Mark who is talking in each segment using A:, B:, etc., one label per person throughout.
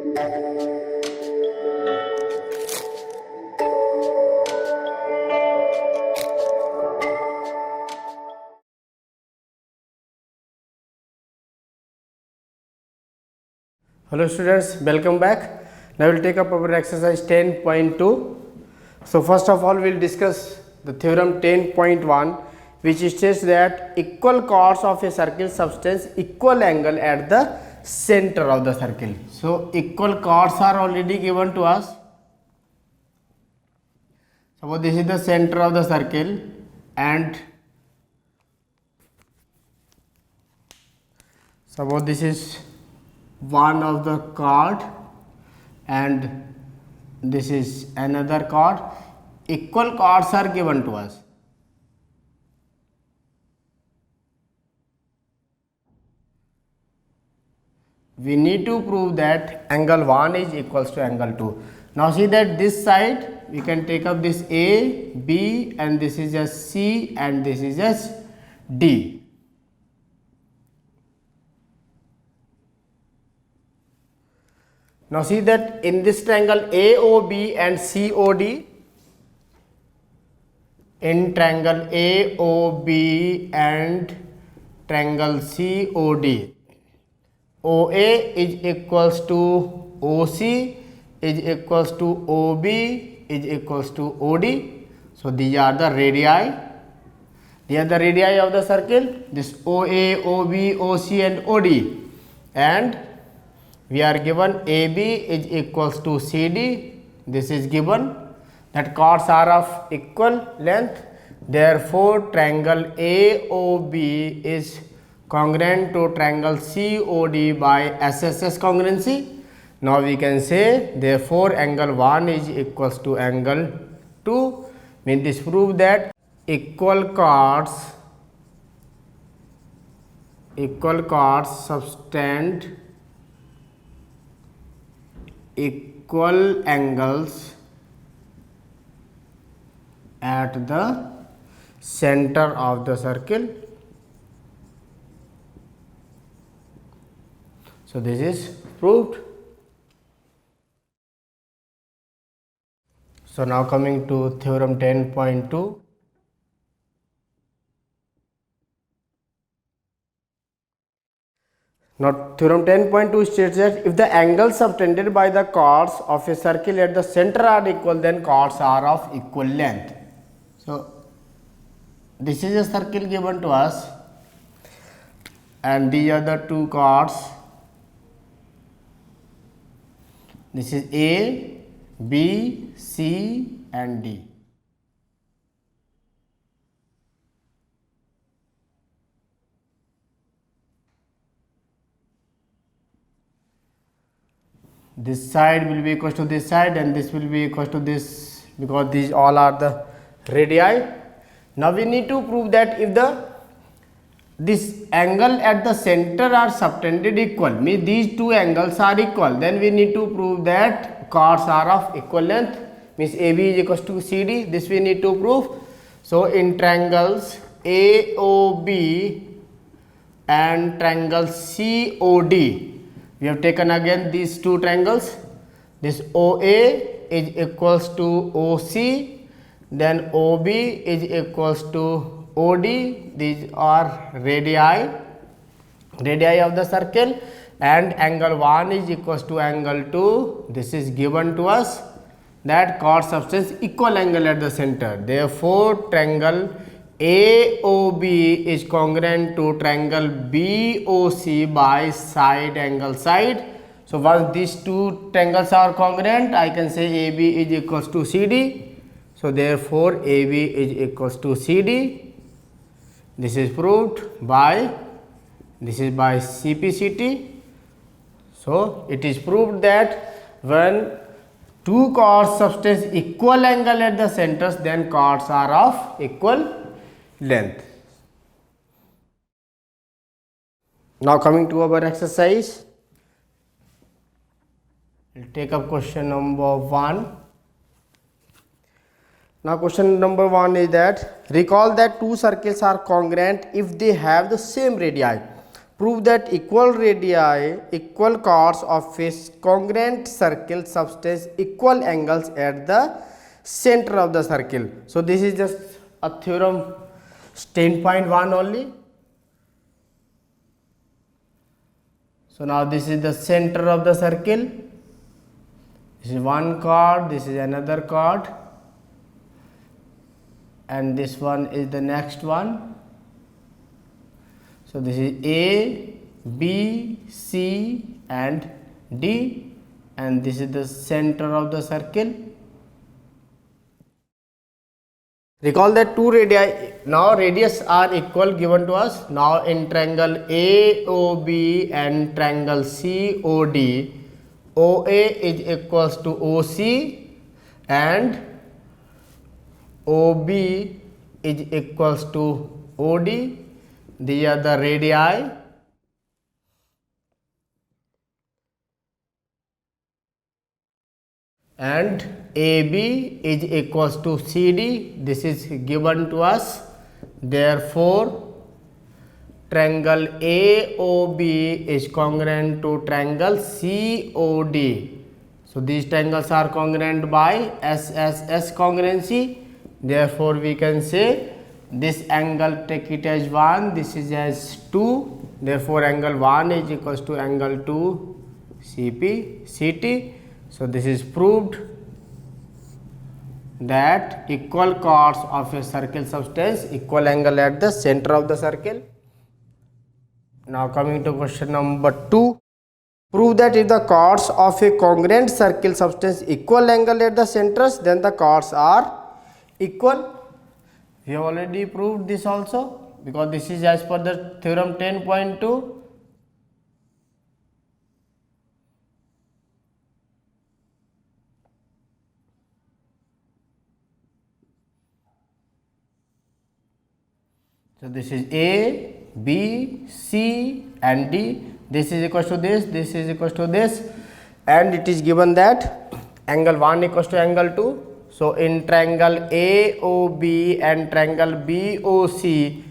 A: Hello students, welcome back. Now we will take up our exercise 10.2. So first of all we will discuss the theorem 10.1, which states that equal chords of a circle subtends equal angle at the center of the circle. So equal chords are already given to us. Suppose this is the center of the circle and suppose this is one of the chord and this is another chord. Equal chords are given to us. We need to prove that angle 1 is equals to angle 2. Now see that this side we can take up this A, B, and this is just C and this is just D. Now see that in this triangle AOB and COD, in triangle AOB and triangle COD, OA is equals to OC is equals to OB is equals to OD. So these are the radii. These are the radii of the circle. This OA, OB, OC and OD, and we are given AB is equals to CD. This is given that chords are of equal length. Therefore, triangle AOB is congruent to triangle COD by SSS congruency. Now we can say therefore angle 1 is equals to angle 2. Means this proves that equal chords subtend equal angles at the center of the circle. So this is proved. So now coming to theorem 10.2. Now theorem 10.2 states that if the angles subtended by the chords of a circle at the center are equal, then chords are of equal length. So this is a circle given to us and these are the two chords. This is A, B, C and D. This side will be equal to this side and this will be equal to this, because these all are the radii. Now we need to prove that if this angle at the center are subtended equal, means these two angles are equal, then we need to prove that chords are of equal length, means AB is equals to CD. This we need to prove. So in triangles AOB and triangle COD, we have taken again these two triangles. This OA is equals to OC, then OB is equals to OD. These are radii of the circle, and angle 1 is equals to angle 2. This is given to us that chord subtends equal angle at the center. Therefore, triangle AOB is congruent to triangle BOC by side angle side. So once these two triangles are congruent, I can say AB is equals to CD. So therefore AB is equals to CD. This is proved by CPCT. So it is proved that when two chords subtend equal angle at the centers, then chords are of equal length. Now coming to our exercise, we'll take up question number 1. Now question number 1 is that recall that two circles are congruent if they have the same radii. prove that equal radii, equal chords of a congruent circle subtend equal angles at the center of the circle. So this is just a theorem 10.1 only. So now this is the center of the circle. This is one chord, this is another chord, and this one is the next one. So this is A, B, C and D, and this is the center of the circle. Recall that two radii, now radius are equal given to us. Now in triangle AOB and triangle COD, OA is equals to OC and OB is equals to OD. These are the radii. And AB is equals to CD. This is given to us. Therefore, triangle AOB is congruent to triangle COD. So these triangles are congruent by SSS congruency. Therefore, we can say this angle, take it as 1, this is as 2. Therefore, angle 1 is equals to angle 2 CT. So this is proved that equal chords of a circle subtends equal angle at the center of the circle. Now coming to question number 2. Prove that if the chords of a congruent circle subtends equal angle at the centers, then the chords are equal. We have already proved this also, because this is as per the theorem 10.2. So this is A, B, C and D. This is equals to this, this is equals to this, and it is given that angle 1 equals to angle 2. So in triangle AOB and triangle BOC,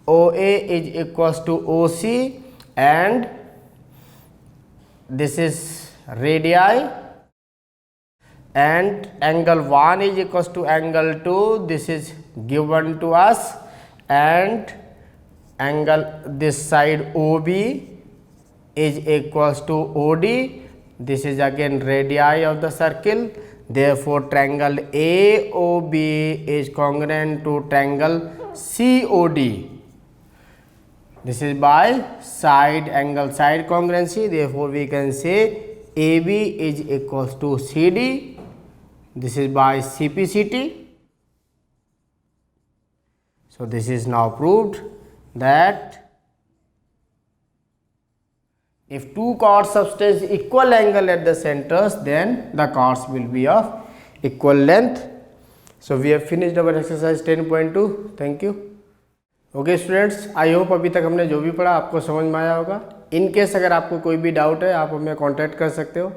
A: OA is equals to OC and this is radii, and angle 1 is equals to angle 2. This is given to us, and angle this side OB is equals to OD. This is again radii of the circle. Therefore, triangle AOB is congruent to triangle COD. This is by side angle side congruency. Therefore, we can say AB is equals to CD. This is by CPCT. So this is now proved that if two chords subtend equal angle at the centers, then the chords will be of equal length. So we have finished our exercise 10.2. Thank you. Okay students, I hope अभी तक हमने जो भी पढ़ा आपको समझ में आया होगा. इन केस अगर आपको कोई भी डाउट है, आप हमें कांटेक्ट कर सकते हो.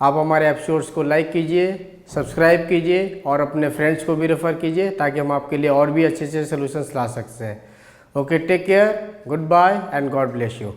A: आप हमारे एपिसोड्स को लाइक कीजिए, सब्सक्राइब कीजिए और अपने फ्रेंड्स को भी रेफ़र कीजिए, ताकि हम आपके लिए और भी अच्छे अच्छे सोल्यूशंस ला सकते हैं. Okay, take care, good bye and God bless you.